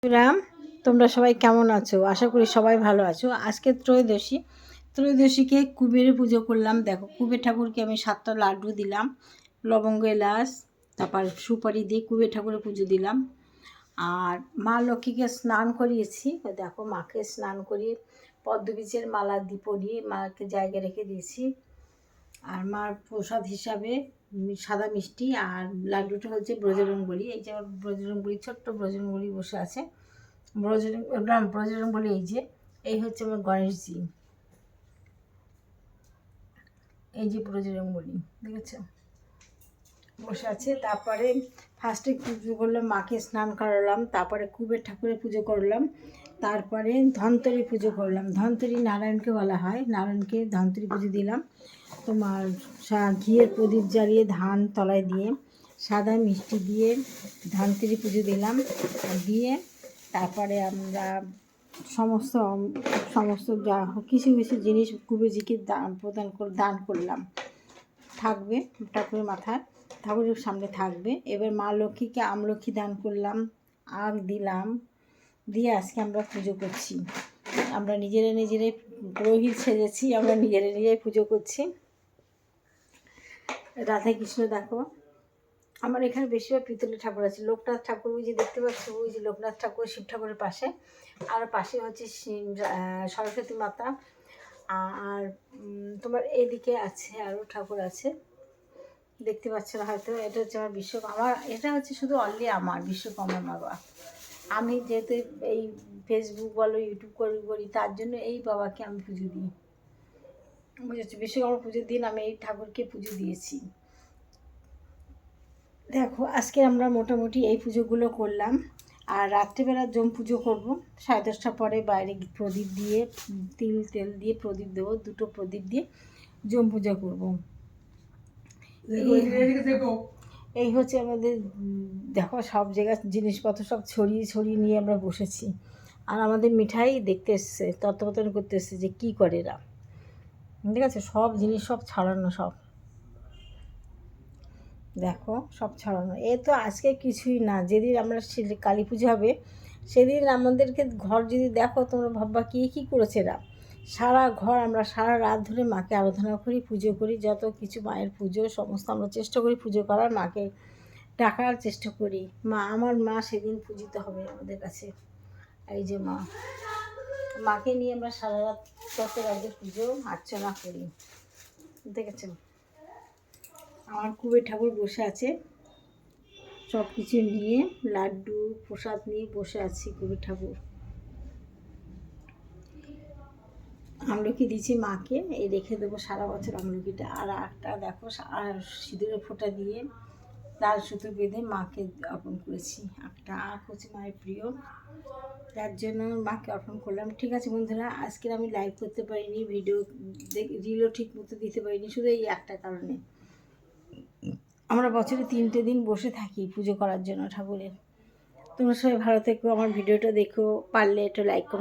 রাম, তোমরা সবাই কেমন আছো? আশা করি সবাই ভালো আছো। আজকে ত্রয়োদশীকে কুবেরে পুজো করলাম। দেখো, কুবের ঠাকুরকে আমি 7টা লাড্ডু দিলাম, লবঙ্গ, এলাচ, তারপর সুপারি দিয়ে কুবের ঠাকুরের পুজো দিলাম। আর মা লক্ষ্মীকে স্নান করিয়েছি। দেখো, মাকে স্নান করিয়ে পদ্মবীজের মালা পরিয়ে মাকে জায়গায় রেখে দিয়েছি। আর মার প্রসাদ হিসাবে সাদা মিষ্টি আর লাড্ডুটা হচ্ছে ব্রজরঙ্গলি। এই যে আমার ব্রজরঙ্গলি, ছোট্ট ব্রজরঙ্গলি বসে আছে। ব্রজরঙ্গলি এই হচ্ছে আমার গণেশজি, এই যে ব্রজরঙ্গলি দেখেছ বসে আছে। তারপরে ফার্স্টে পুজো করলাম, মাকে স্নান করালাম, তারপরে কুবের ঠাকুরের পুজো করলাম, তারপরে ধনতেরি পুজো করলাম। ধনতেরি নারায়ণকে বলা হয়, নারায়ণকে ধনতেরি পুজো দিলাম। তোমার ঘিয়ের প্রদীপ জ্বালিয়ে ধান তলায় দিয়ে সাদা মিষ্টি দিয়ে ধনতেরি পুজো দিলাম। দিয়ে তারপরে আমরা সমস্ত যা কিছু কিছু জিনিস কুবেরজিকে দান করলাম। থাকবে ঠাকুরের মাথায়, ঠাকুরের সামনে থাকবে। এবার মা লক্ষ্মীকে আমলক্ষী দান করলাম, আগ দিলাম, দিয়ে আজকে আমরা পুজো করছি। আমরা নিজেরাই পুরোহিত সেজেছি, আমরা নিজেরাই পুজো করছি। রাধা কৃষ্ণ দেখো, আমার এখানে বেশিরভাগ পিতলের ঠাকুর আছে। লোকনাথ ঠাকুর ওই যে দেখতে পাচ্ছ, ওই যে লোকনাথ ঠাকুর শিব ঠাকুরের পাশে, আর পাশে হচ্ছে সরস্বতী মাতা। আর তোমার এদিকে আছে আরও ঠাকুর আছে, দেখতে পাচ্ছ না হয়তো। এটা হচ্ছে আমার এটা হচ্ছে শুধু অনলি আমার বিশ্বকর্মা বাবা। আমি যেহেতু এই ফেসবুক বলো, ইউটিউব করি, তার জন্য এই বাবাকে আমি পুজো দিই, বুঝেছি। বিশ্বকর্মা পুজোর দিন আমি এই ঠাকুরকে পুজো দিয়েছি। দেখো, আজকে আমরা মোটামুটি এই পুজোগুলো করলাম। আর রাত্রিবেলা জম পুজো করবো 10:30টার পরে, বাইরে প্রদীপ দিয়ে তেল দিয়ে প্রদীপ দেবো, 2টো প্রদীপ দিয়ে জম পূজা করবো। এই হচ্ছে আমাদের। দেখো, সব জায়গায় জিনিসপত্র সব ছড়িয়ে নিয়ে আমরা বসেছি। আর আমাদের মিঠাই দেখতে এসছে, তত্ত্বাবধান করতে এসছে যে কী করে এরা। ঠিক আছে, সব জিনিস সব ছাড়ানো, সব দেখো সব ছড়ানো। এ তো আজকে কিছুই না, যেদিন আমরা কালী পুজো হবে সেদিন আমাদেরকে ঘর যদি দেখো তোমরা ভাববা কী করেছে এরা। সারা ঘর আমরা সারা রাত ধরে মাকে আরাধনা করি, পুজো করি, যত কিছু মায়ের পুজো সমস্ত আমরা চেষ্টা করি পুজো করার, মাকে ডাকার চেষ্টা করি। আমার মা সেদিন পূজিত হবে আমাদের কাছে। এই যে মাকে নিয়ে আমরা সারা রাত তত রাজ্যের পুজো অর্চনা করি, দেখেছেন। আমার কুবের ঠাকুর বসে আছে, সব কিছু নিয়ে লাড্ডু প্রসাদ নিয়ে বসে আছি। কুবের ঠাকুর আমলকি দিয়েছি মাকে, এই রেখে দেবো সারা বছর আমলকিটা। আর একটা দেখো, আর সিঁদুরের ফোঁটা দিয়ে লাল সুতো বেঁধে মাকে অর্পণ করেছি। একটা আখ হচ্ছে মায়ের প্রিয়, তার জন্য মাকে অর্পণ করলাম। ঠিক আছে বন্ধুরা, আজকের আমি লাইভ করতে পারিনি, রিলও ঠিক মতো দিতে পারিনি, শুধু এই একটা কারণে। আমরা বছরে 3টে দিন বসে থাকি পুজো করার জন্য ঠাকুরের। তোমরা সবাই ভালো থেকো, আমার ভিডিওটা দেখো, পারলে একটু লাইক করো।